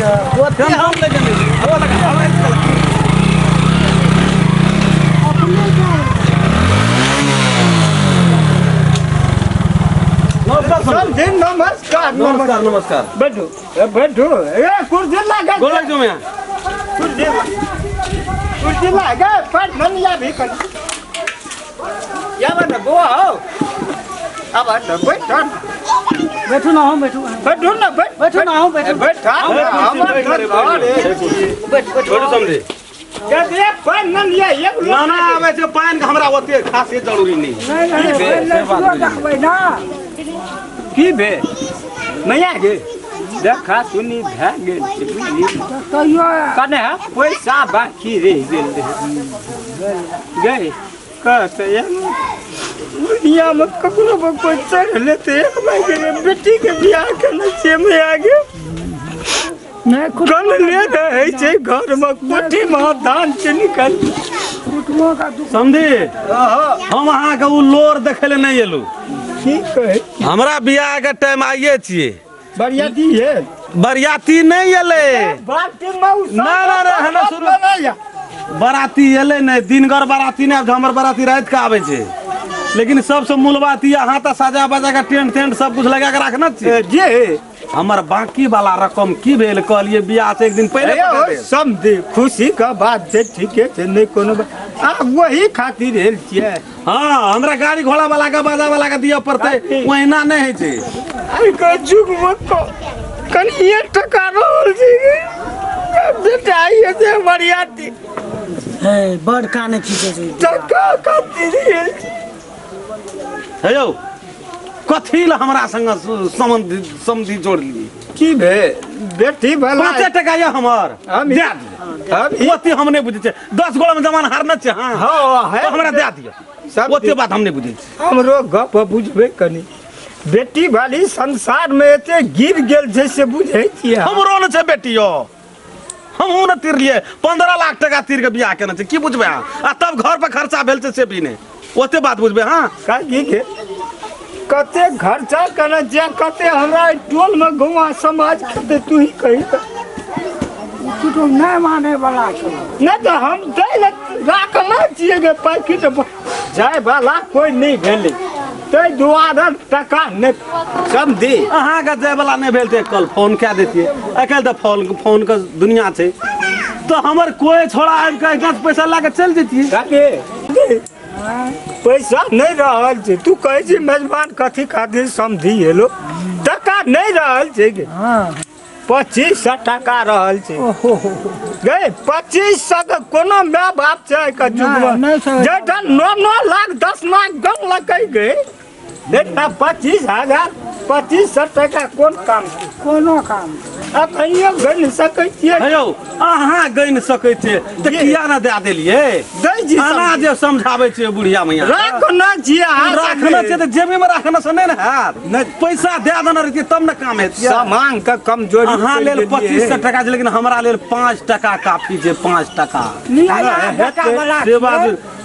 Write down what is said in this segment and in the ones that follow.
हम लेके नहीं हवा लगा नमस्कार नमस्कार नमस्कार बैठो बैठो कुर्सी लगा गोलक जो मैं कुर्सी लगा पर ननिया भी कर या बना बुआ हो अब बैठो बैठो ना हम बैठो बैठो ना बैठो ना हम बैठो बैठा बैठो समझे क्या दे पर ननिया एक ना ना आवे छे पानी के हमरा ओते खास जरूरी नहीं देखबै ना की बे नया गे देखा सुनी भए गेल कहियो कने पैसा बाकी रह गेल गए कहते दुनिया में ककरो पर कोई चढ़ लेते एक भाई के बेटी के बियाह करने से में आगे नहीं कल ले रहे छे घर में कोठी में दान से निकल कुटुमो का दुख समझी हम अहाँ के उ लोर देखे ले नहीं एलू ठीक है हमरा बियाह के टाइम आइए छिए बरियाती है बरियाती नहीं एले बाटी में ना ना ना हने शुरू बराती एले नहीं दिनगर बराती नहीं अब हमर बराती रात के आवे छे लेकिन सबसे मूल बात ये अहाँ तो साजा बाजा का टेंट टेंट सब कुछ लगा के रखना चाहिए जे हमर बाकी वाला रकम की भेल कहलिए बियाह से एक दिन पहले समझे खुशी का बात है ठीक है नहीं कोनो वही खातिर हेल छिए हाँ हमरा गाड़ी घोड़ा वाला का बाजा वाला का दिया पड़ते वहीना नहीं है छे आई का जुग मत कनी 1 टका रोल जी बेटा आइए से बरियाती है बड़ काने खींचे छै टका खातिर हेल हे यौ कथी ला हमरा संग समझी जोड़ लिए की भे बेटी भला 5 टका ये हमर हम दे दियो ओते हम नहीं बुझे छे 10 गोला में जमान हारना छे हां हां है तो हमरा दे दियो सब ओते बात हम नहीं बुझे छे हमरो गप बुझबे कनी बेटी वाली संसार में एते गिर गेल जैसे बुझे छिए हमरो न छे बेटियो हम न तीर लिए 15 लाख टका तीर के बियाह केना छे की बुझबे आ तब घर पर खर्चा भेल छे से भी नहीं ओते बात बुझबे हां का की के कते खर्चा करना जे कते हमरा टोल में घुमा समाज कते तू ही कही कुटुम नहीं माने वाला छै नहीं तो हम दे राखना चाहिए गे पैकेट जाए वाला कोई नहीं भेले ते दुआरा टका नहीं समझी अहाँ का जाय वाला नहीं भेल ते कल फोन क्या देतिए अकेले तो फोन का दुनिया छे तो हमर कोई छोड़ा आबि के इतना पैसा ला के चल जेतिए काके पैसा नहीं रहल छे तू कहे छी मेजबान कथी खातिर समझी हेलो टका नहीं रहल छे गे हां 2500 टका रहल छे ओहो गे 2500 के कोनो माय बाप छै का जुगवा जेठा 9 लाख 10 लाख गन लकै गे देखा 25,000 2500 टका कोन काम कोनो काम आ कहियो गन सकै छियै हे यौ अहाँ गइन सकै छे त किया न दे देलिए दै जी अना जे समझाबै छे बुढ़िया मैया राखना छियै राखना छे त जेबे में राखना से नहीं न हाथ नहीं पैसा दे देना रहती तब न काम हेतिए सामान का कमजोरी अहाँ लेल 2500 टका छै लेकिन हमरा लेल 5 टका काफी छै 5 टका बेटा वाला से बात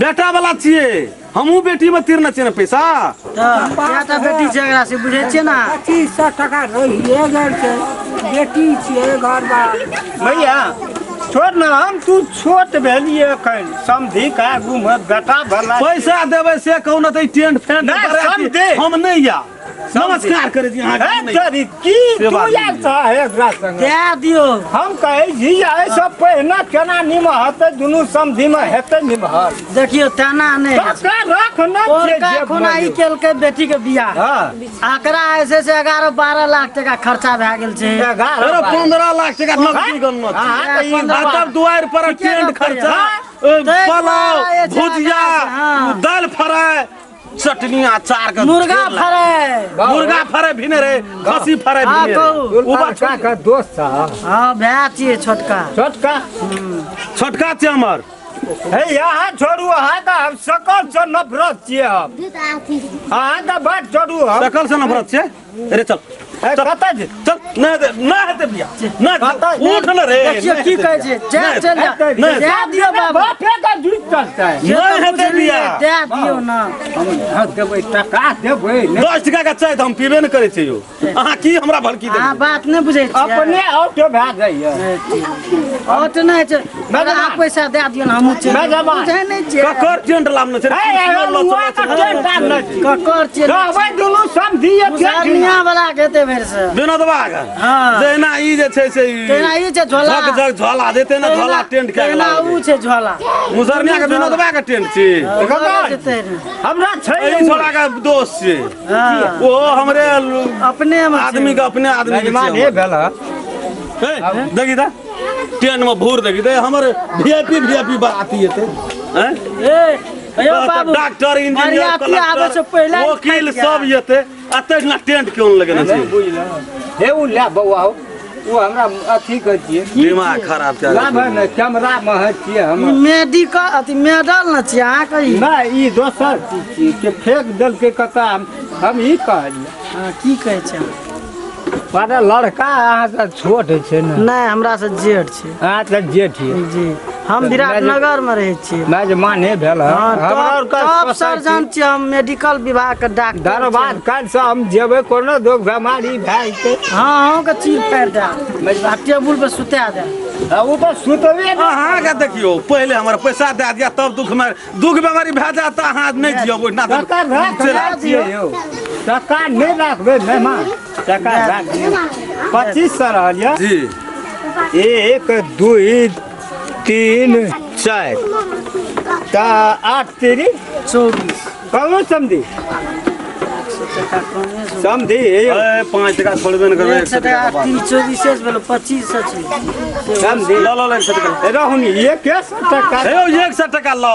बेटा वाला छिए हमहू बेटी में तीरना छै न पैसा बेटा बेटी छै एकरा से बुझै छियै ना 2500 टका रहिए गेल छै बेटी छियै घर बा भैया छोड़ ना हम तू छोट भेलिए अखन समझी का घूम बेटा भला पैसा देबै से कहू न त टेंट फेंट समझे हम नहीं या नमस्कार करे छी अहाँ तेरी की तू यार है एकरा संग दे दियो हम कहे जी आए सब पहिना केना निमहत दुनु समझी में हेते निमहल देखियो तेना नहीं टका रखना और का कोना ई केल के बेटी के बियाह हां आकरा ऐसे से 11-12 लाख टका खर्चा भए गेल छै 15 लाख टका नकदी गन्नत हां ई मतलब दुआर पर टेंट खर्चा पुलाव भुजिया दाल फ्राई चटनी अचार का मुर्गा फ्राई भी नहीं रे खसी फ्राई भी नहीं रे उबा का दोस्त साहब हां भए छियै छोटका छोटका छै हमर हे यहाँ छोड़ू अहाँ का सकल से नफरत छियै हम अहाँ का बात छोड़ू हम सकल से नफरत छै अरे चल कतऽ जे चल ना हेते बिया ना उठ न रे देखियो की कहै छै जा चल जा दे दियो बाबा बापे का दूध चलता है ना हेते बिया दे दियो ना हम देबै टका देबै 10 टका का चाय हम पीबे न करे छै यो अहाँ की हमरा भड़की दे हां बात नै बुझै छी अपने ऑटो भए जाइए और तो नहीं छै मगर आप पैसा दे दियो ना हमहु चल बुझै नै छै ककर टेंट लाम न छै ककर छै भाई दुनू समझिए दुनिया वाला कहते भर से विनोद बाग हां जेना ई जे छै से तेना ई छै झोला जग झोला देते न झोला टेंट के तेना ऊ छै झोला मुसरनिया के विनोद बाग के टेंट छी हमरा छै ई झोला का दोस्त छै हां ओ हमरे अपने में आदमी के अपने आदमी के मेहमान हे भेला देखी ता टेंट में भूर देखी ते हमर वीआईपी बाराती हेते हैं ए अयो बाबू डॉक्टर इंजीनियर आबे से पहले वकील सब हेते अते ना टेंट क्यों लगेने छै बुझला हे उ ले बौआ हो वो हमरा अथी कर दिए दिमाग खराब छै लाभ न कैमरा में है छिए हम मेडिकल अथी मेडल न छै अहाँ कही नहीं ई दोसर चीज छिए के फेंक देल के कता हम ई कहलिए हां की कहै छै पर लड़का अहाँ से छोट छै न नहीं हमरा से जेठ छै अहाँ से जेठ छिए जी हम विराटनगर में रहै छी मेजमान हे भेल टॉप सर्जन छी हम मेडिकल विभाग के डॉक्टर दरबार काल से हम जेबे कोनो दुख बीमारी भए जेतै हां अहूँ के चीर फाड़ दे टेबुल पे सुता दे वो तो सुतबे अहाँ के देखियो पहले हमर पैसा दे दिया तब दुख बीमारी भए जात त अहाँ नहीं दियो ओइना टका राख दियो टका नहीं राखबे मेहमान टका राख दियो 25 सौ रहलिए जी 1 2 3 4 ता 8 तेरी 24 कौन समझी समझी 5 टका छोड़बे न करबे 1 टका 3 24 भेलो 25 छै समझी ल ल 100 टका रहनी ये के टका हे 100 टका ल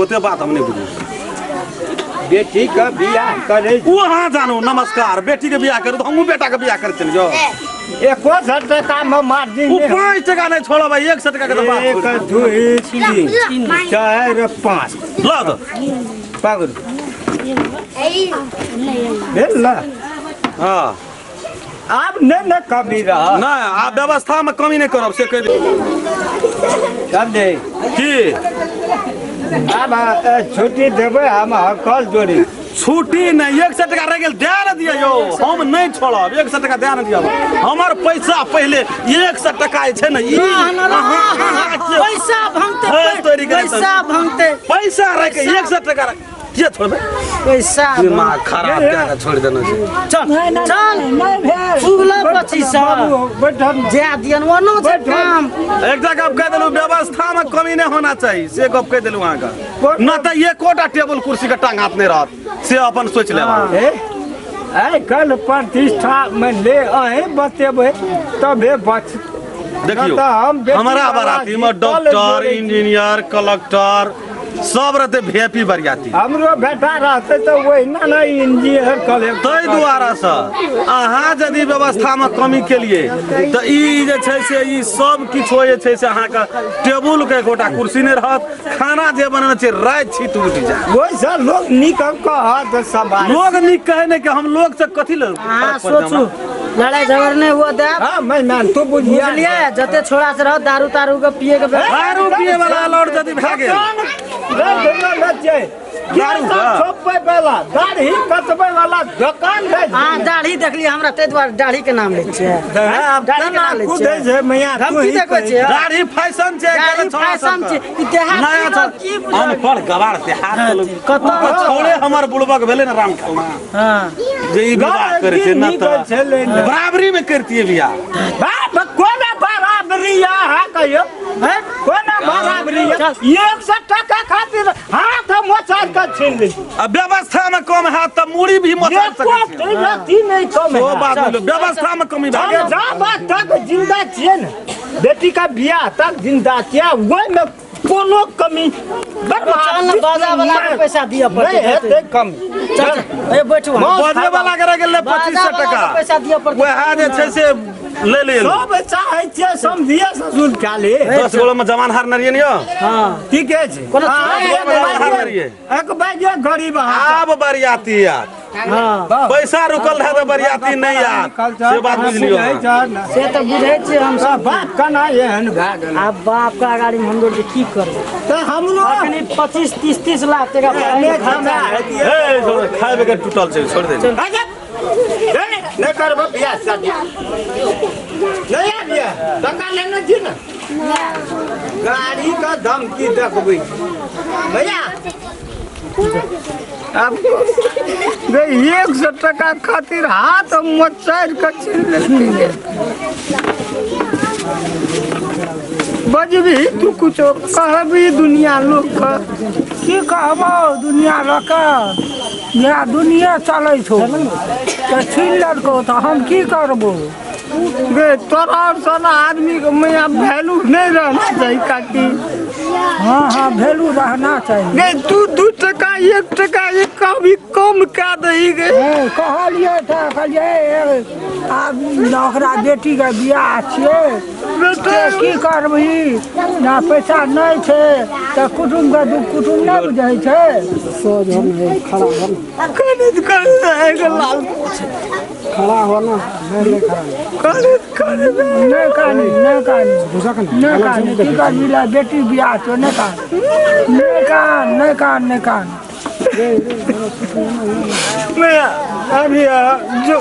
ओते बात हम नहीं बुझी बेटी का बियाह करे वहाँ जानू नमस्कार बेटी के बियाह करू तो हमहू बेटा के बियाह करे चलियो 1 टका में मार्जिन वो 5 टका नहीं छोड़ो भाई 100 टका के तो बात 1 2 3 4 5 ल दो पागल बेला हां अब न कमी रहा ना आप व्यवस्था में कमी नहीं करब से कह दे समझे की अब छुट्टी देवे हम कल जोड़ी छुट्टी नहीं 100 टका रह गेल दे न दियो यो हम नहीं छोड़ब 100 टका दे न दियो हमर पैसा पहले 100 टका छै न ई पैसा भंगते पैसा रह के 100 टका के छोड़बे पैसा दिमाग खराब के छोड़ देना छै चल चल नहीं भेल उगला 25 बैठन जे दियन ओनो छै काम एकटा गप कह देलु व्यवस्था में कमी नहीं होना चाहिए से गप कह देलु वहां का न त ये कोटा टेबल कुर्सी के टांग हाथ नहीं रहत से अपन सोच ले आई कल प्रतिष्ठा में ले आए बतेबे तबे बच देखियो हमारा बाराती में डॉक्टर इंजीनियर कलेक्टर सब रहते वीआईपी बरियाती हमरो बेटा रहते तो वही ना इंजीनियर कलेक्टर तै द्वारा से अहाँ यदि व्यवस्था में कमी के लिए तो ई जे छै से ई सब किछो जे छै से अहाँ के टेबुल के गोटा कुर्सी नहीं रहत खाना जे बनना छै रात छी टूट जाए वही सब लोग निकल कहत सब लोग नहीं कहे नहीं कि हम लोग से कथी ले हां सोचू लड़ाई झगड़ नहीं हुआ दे हां मैं तो बुझलिए जते छोड़ा से रह दारू तारू के पिए के दारू पिए वाला लौट यदि भए गेल दाढ़ी कटबे वाला दुकान हां दाढ़ी देखली हमरा ते द्वारा दाढ़ी के नाम ले छै दाढ़ी के नाम ले छै दाढ़ी फैशन छै फैशन छै नया की अनपढ़ गवार से हाथ कत छोड़े हमर बुड़बक भेले ना राम खेलना हां जे ई विवाह करे छै ना त बराबरी में करतिए बियाह कोना बराबरी है कहियो कोना बराबरी 100 टका खातिर हाथ मोचार का छीन ली अब व्यवस्था में कम है तब मूड़ी भी मोचार सके नहीं कम है वो बात व्यवस्था में कमी भए गेल जा बात तक जिंदा छिए न बेटी का बियाह तक जिंदा छिए वही में कोनो कमी चल बाजा वाला के पैसा दिया पड़ते है कम चल ए बैठो बाजे वाला के रह गेल 2500 टका पैसा दिया पड़ते वह जे छै से ले ले सब चाहे छिए समझिए ससुर काले 10 गोला में जमान हार नरिए नियो हां ठीक है कोनो हार नरिए एक बाजे गरीब आब बरियाती यार हाँ पैसा रुकल रहे तो बरियाती नहीं यार से बात बुझलियो अहाँ। से तो बुझे छे हम सब बाप कना एहन भए गेल अब बाप का गाड़ी में हम लोग की करब तऽ हमरो अखनी 25-30 लाख टका ने खर्चा हेतिए ए छोड़ खाए बगैर टूटल छै छोड़ दे नहीं करबो बियाह शादी नहीं आबिए टका लेना छी ना गाड़ी का धमकी देखबै भैया अब गई 100 टका खातिर हाथ मचार के छीन लेलकै बजबी तू कुछ कहबी दुनिया लोग का की कहबो दुनिया लोक या दुनिया चलै छौ तऽ छीन लड़को तऽ हम की करबो गे तोरा सन आदमी के मैया वैल्यू नहीं रहना चाहिए काकी हाँ वैल्यू रहना चाहिए गे तू 2 टका 1 टका एक कभी कम कह दही गे कहलिए तऽ कहलिए आब ओकरा बेटी के बियाह छियै से की करबही ना पैसा नहीं छै तऽ कुटुम के दुख कुटुम नहीं बुझै छै सोझ हम खड़ा हो कनित कर लाल खड़ा हो ना नहीं खड़ा नहीं कानी की करबी ला बेटी बियाह छौ नहीं कान मैं अभी जो